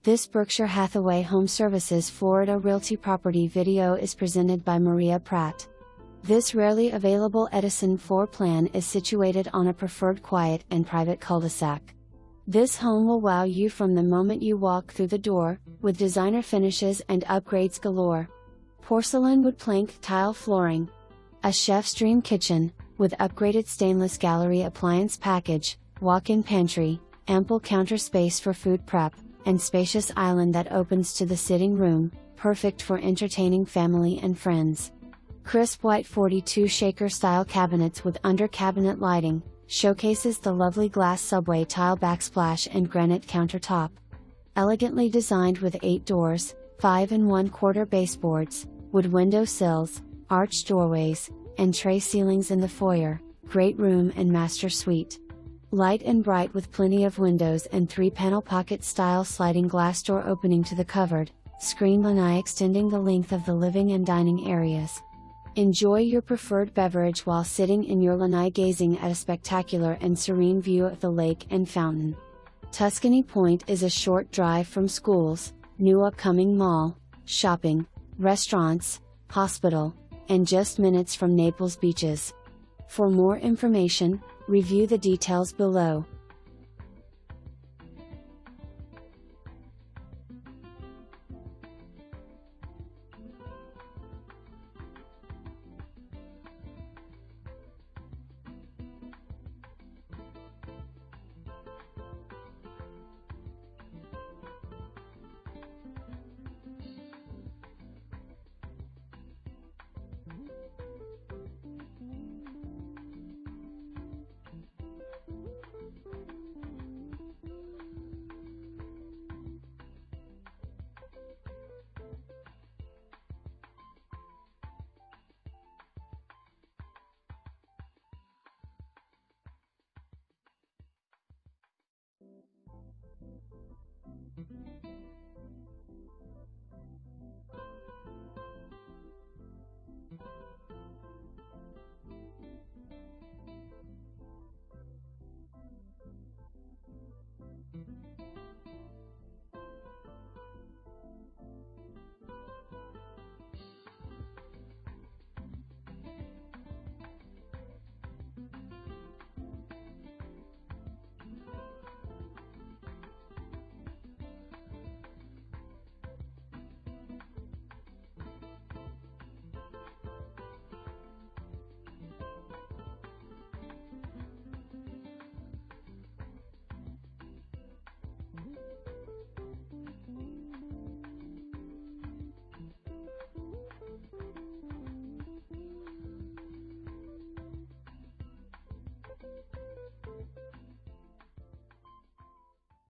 This Berkshire Hathaway HomeServices Florida Realty property video is presented by Maria Pratt. This rarely available Edison floor plan is situated on a preferred quiet and private cul-de-sac. This home will wow you from the moment you walk through the door, with designer finishes and upgrades galore. Porcelain wood plank tile flooring. A chef's dream kitchen, with upgraded stainless gallery appliance package, walk-in pantry, ample counter space for food prep, and spacious island that opens to the sitting room, perfect for entertaining family and friends. Crisp white 42 shaker style cabinets with under cabinet lighting, showcases the lovely glass subway tile backsplash and granite countertop. Elegantly designed with 8 doors, 5 1/4 baseboards, wood window sills, arched doorways, and tray ceilings in the foyer, great room and master suite. Light and bright with plenty of windows and 3-panel pocket-style sliding glass door opening to the covered, screened lanai extending the length of the living and dining areas. Enjoy your preferred beverage while sitting in your lanai gazing at a spectacular and serene view of the lake and fountain. Tuscany Pointe is a short drive from schools, new upcoming mall, shopping, restaurants, hospital, and just minutes from Naples beaches. For more information, review the details below.